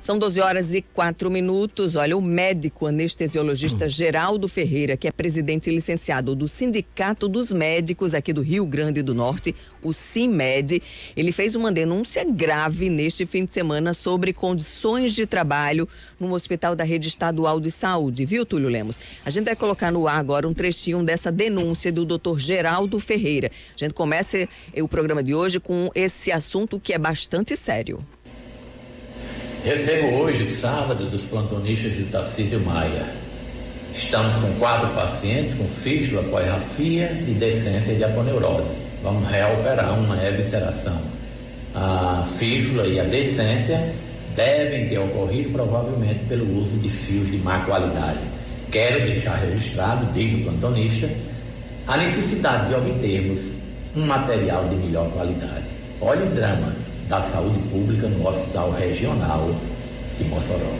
São 12h04. Olha, o médico anestesiologista Geraldo Ferreira, que é presidente e licenciado do Sindicato dos Médicos aqui do Rio Grande do Norte, o SINMED, ele fez uma denúncia grave neste fim de semana sobre condições de trabalho no hospital da Rede Estadual de Saúde, viu, Túlio Lemos? A gente vai colocar no ar agora um trechinho dessa denúncia do Dr. Geraldo Ferreira. A gente começa o programa de hoje com esse assunto que é bastante sério. Recebo hoje, sábado, dos plantonistas de Tarcísio Maia. Estamos com 4 pacientes com fístula, apoirrafia e decência de aponeurose. Vamos reoperar uma evisceração. A fístula e a decência devem ter ocorrido provavelmente pelo uso de fios de má qualidade. Quero deixar registrado, desde o plantonista, a necessidade de obtermos um material de melhor qualidade. Olha o drama da saúde pública no Hospital Regional de Mossoró.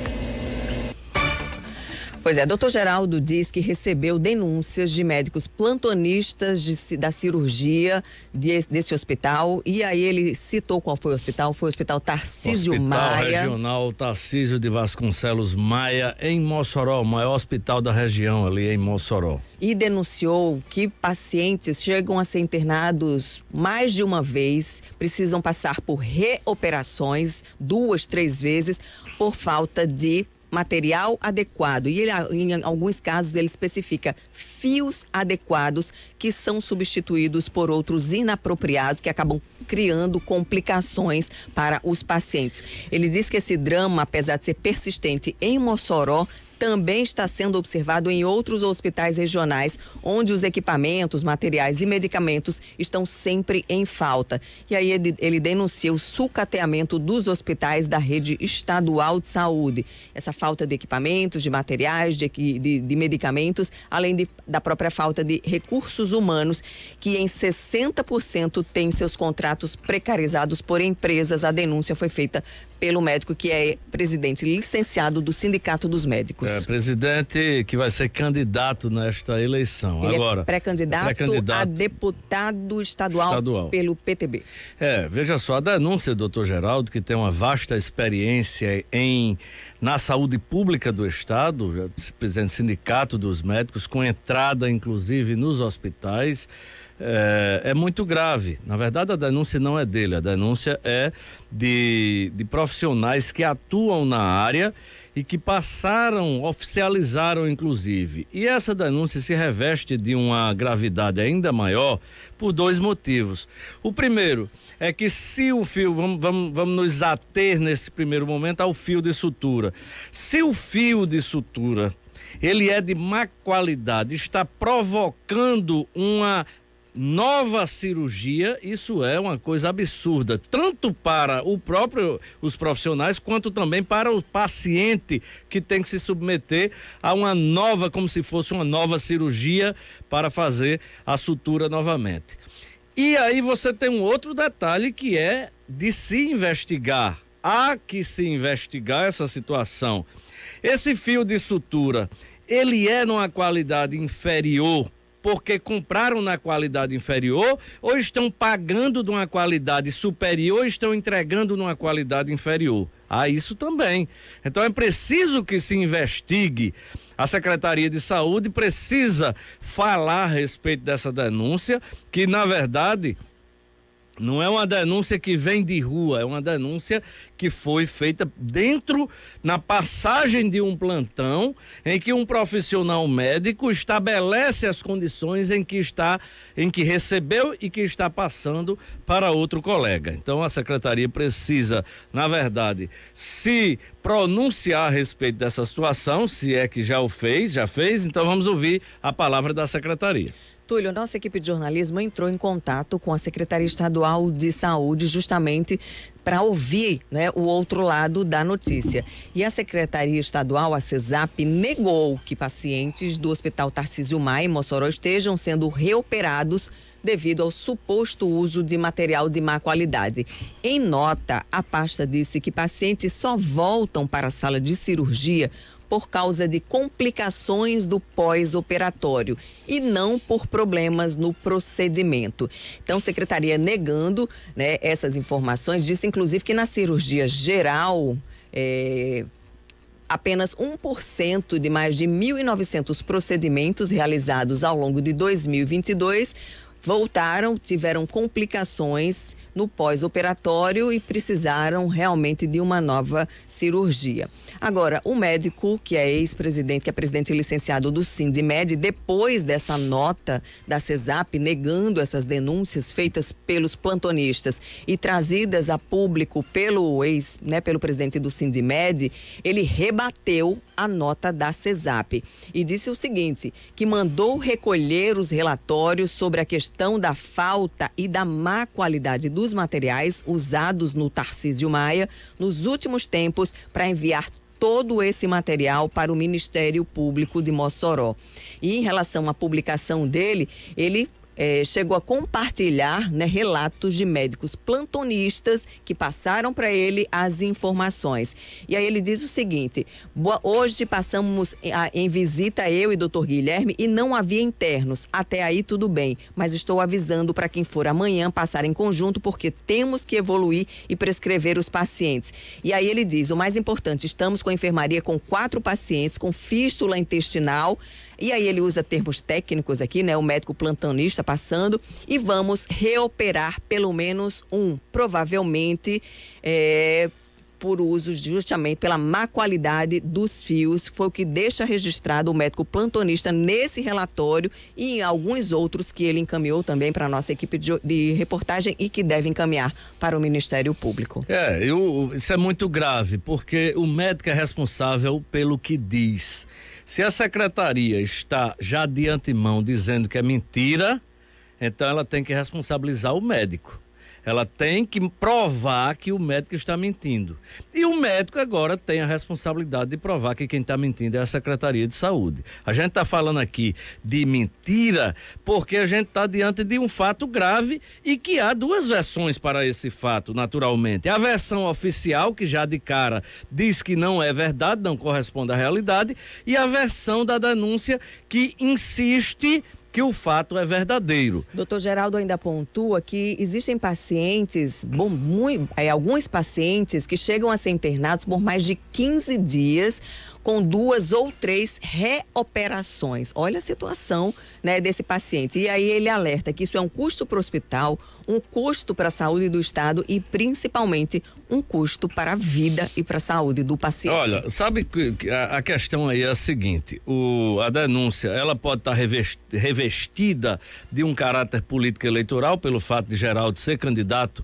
Pois é, doutor Geraldo diz que recebeu denúncias de médicos plantonistas da cirurgia desse hospital, e aí ele citou qual foi o hospital, foi o Hospital Tarcísio Maia. Hospital Regional Tarcísio de Vasconcelos Maia, em Mossoró, o maior hospital da região ali em Mossoró. E denunciou que pacientes chegam a ser internados mais de uma vez, precisam passar por reoperações 2, 3 vezes por falta de material adequado. E ele, em alguns casos, ele especifica fios adequados que são substituídos por outros inapropriados que acabam criando complicações para os pacientes. Ele diz que esse drama, apesar de ser persistente em Mossoró, também está sendo observado em outros hospitais regionais, onde os equipamentos, materiais e medicamentos estão sempre em falta. E aí ele denuncia o sucateamento dos hospitais da rede estadual de saúde. Essa falta de equipamentos, de materiais, de medicamentos, além da própria falta de recursos humanos, que em 60% tem seus contratos precarizados por empresas. A denúncia foi feita pelo médico que é presidente licenciado do Sindicato dos Médicos. É, presidente que vai ser candidato nesta eleição. Ele agora é pré-candidato a deputado estadual pelo PTB. Veja só, a denúncia, doutor Geraldo, que tem uma vasta experiência na saúde pública do estado, presidente do Sindicato dos Médicos, com entrada inclusive nos hospitais, é muito grave. Na verdade, a denúncia não é dele, a denúncia é de profissionais que atuam na área e que oficializaram inclusive. E essa denúncia se reveste de uma gravidade ainda maior por 2 motivos. O primeiro é que se o fio, vamos nos ater nesse primeiro momento ao fio de sutura. Se o fio de sutura, ele é de má qualidade, está provocando uma nova cirurgia, isso é uma coisa absurda, tanto para os profissionais, quanto também para o paciente que tem que se submeter a uma nova, como se fosse uma nova cirurgia para fazer a sutura novamente. E aí você tem um outro detalhe que é de se investigar. Há que se investigar essa situação. Esse fio de sutura, ele é numa qualidade inferior porque compraram na qualidade inferior, ou estão pagando de uma qualidade superior e estão entregando numa qualidade inferior? Há isso também. Então é preciso que se investigue. A Secretaria de Saúde precisa falar a respeito dessa denúncia, que na verdade não é uma denúncia que vem de rua, é uma denúncia que foi feita na passagem de um plantão, em que um profissional médico estabelece as condições em que recebeu e que está passando para outro colega. Então a secretaria precisa, na verdade, se pronunciar a respeito dessa situação, se é que já fez, então vamos ouvir a palavra da secretaria. Túlio, nossa equipe de jornalismo entrou em contato com a Secretaria Estadual de Saúde justamente para ouvir, o outro lado da notícia. E a Secretaria Estadual, a CESAP, negou que pacientes do Hospital Tarcísio Maia, em Mossoró, estejam sendo reoperados devido ao suposto uso de material de má qualidade. Em nota, a pasta disse que pacientes só voltam para a sala de cirurgia por causa de complicações do pós-operatório e não por problemas no procedimento. Então, secretaria negando, essas informações, disse inclusive que na cirurgia geral, apenas 1% de mais de 1.900 procedimentos realizados ao longo de 2022 tiveram complicações no pós-operatório e precisaram realmente de uma nova cirurgia. Agora, o médico, que é ex-presidente, que é presidente licenciado do Sindimed, depois dessa nota da CESAP negando essas denúncias feitas pelos plantonistas e trazidas a público pelo presidente do Sindimed, ele rebateu a nota da CESAP e disse o seguinte, que mandou recolher os relatórios sobre a questão da falta e da má qualidade dos materiais usados no Tarcísio Maia nos últimos tempos para enviar todo esse material para o Ministério Público de Mossoró. E em relação à publicação dele, ele chegou a compartilhar, relatos de médicos plantonistas que passaram para ele as informações. E aí ele diz o seguinte: hoje passamos em visita eu e Dr. Guilherme e não havia internos. Até aí tudo bem, mas estou avisando para quem for amanhã passar em conjunto porque temos que evoluir e prescrever os pacientes. E aí ele diz, o mais importante, estamos com a enfermaria com 4 pacientes com fístula intestinal. E aí ele usa termos técnicos aqui, o médico plantonista passando, e vamos reoperar pelo menos um, provavelmente por uso justamente pela má qualidade dos fios, foi o que deixa registrado o médico plantonista nesse relatório e em alguns outros que ele encaminhou também para a nossa equipe de reportagem e que deve encaminhar para o Ministério Público. Isso é muito grave, porque o médico é responsável pelo que diz. Se a secretaria está já de antemão dizendo que é mentira, então ela tem que responsabilizar o médico. Ela tem que provar que o médico está mentindo. E o médico agora tem a responsabilidade de provar que quem está mentindo é a Secretaria de Saúde. A gente está falando aqui de mentira porque a gente está diante de um fato grave e que há 2 versões para esse fato, naturalmente. A versão oficial, que já de cara diz que não é verdade, não corresponde à realidade, e a versão da denúncia que insiste que o fato é verdadeiro. Doutor Geraldo ainda pontua que existem pacientes, alguns pacientes que chegam a ser internados por mais de 15 dias com 2 ou 3 reoperações. Olha a situação, desse paciente. E aí ele alerta que isso é um custo para o hospital, um custo para a saúde do Estado e principalmente um custo para a vida e para a saúde do paciente. Olha, sabe que a questão aí é a seguinte, a denúncia, ela pode estar revestida de um caráter político eleitoral pelo fato de Geraldo ser candidato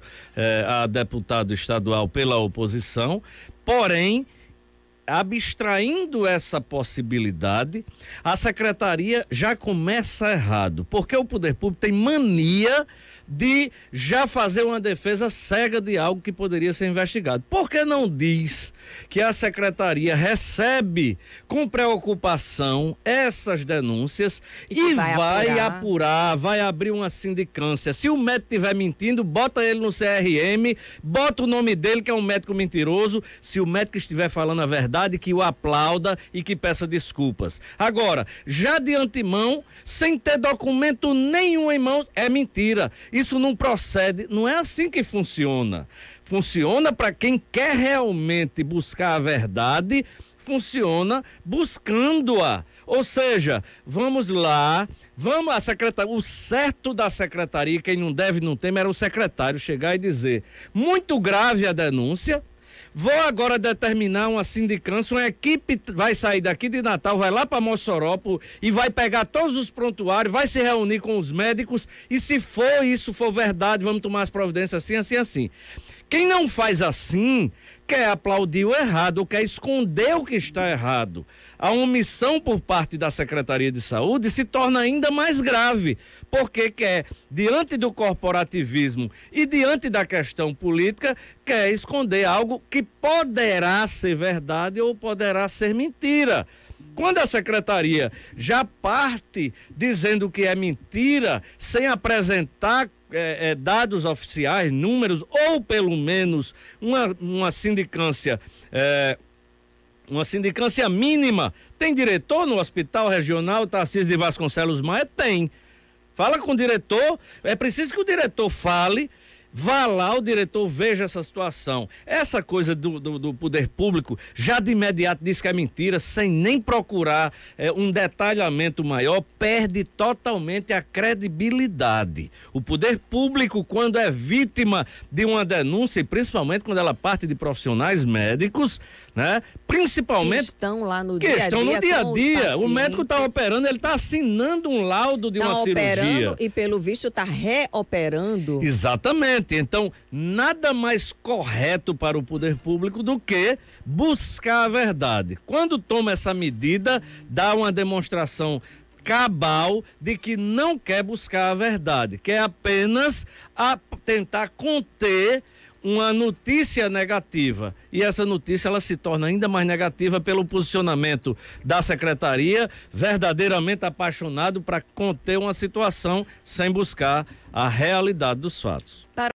a deputado estadual pela oposição, porém, abstraindo essa possibilidade, a secretaria já começa errado, porque o poder público tem mania de já fazer uma defesa cega de algo que poderia ser investigado. Por que não diz que a secretaria recebe com preocupação essas denúncias e vai apurar, vai abrir uma sindicância? Se o médico estiver mentindo, bota ele no CRM, bota o nome dele, que é um médico mentiroso. Se o médico estiver falando a verdade, que o aplauda e que peça desculpas. Agora, já de antemão, sem ter documento nenhum em mãos, é mentira. Isso não procede, não é assim que funciona. Funciona para quem quer realmente buscar a verdade, funciona buscando-a. Ou seja, vamos lá, a secretaria, o certo da secretaria, quem não deve não teme, era o secretário chegar e dizer, muito grave a denúncia, vou agora determinar uma sindicância, uma equipe vai sair daqui de Natal, vai lá para Mossoró e vai pegar todos os prontuários, vai se reunir com os médicos e se isso for verdade, vamos tomar as providências assim, assim, assim. Quem não faz assim, quer aplaudir o errado, ou quer esconder o que está errado. A omissão por parte da Secretaria de Saúde se torna ainda mais grave, porque diante do corporativismo e diante da questão política, quer esconder algo que poderá ser verdade ou poderá ser mentira. Quando a secretaria já parte dizendo que é mentira, sem apresentar dados oficiais, números, ou pelo menos uma sindicância mínima. Tem diretor no Hospital Regional Tarcísio de Vasconcelos Maia? Tem. Fala com o diretor, é preciso que o diretor fale vá lá, o diretor veja essa situação. Essa coisa do poder público já de imediato diz que é mentira, sem nem procurar um detalhamento maior, perde totalmente a credibilidade. O poder público, quando é vítima de uma denúncia, e principalmente quando ela parte de profissionais médicos, né? Principalmente que estão lá no dia a dia. O médico está operando, ele está assinando um laudo de uma cirurgia. E pelo visto está reoperando. Exatamente. Então, nada mais correto para o poder público do que buscar a verdade. Quando toma essa medida, dá uma demonstração cabal de que não quer buscar a verdade, quer apenas tentar conter uma notícia negativa, e essa notícia ela se torna ainda mais negativa pelo posicionamento da secretaria, verdadeiramente apaixonado para conter uma situação sem buscar a realidade dos fatos.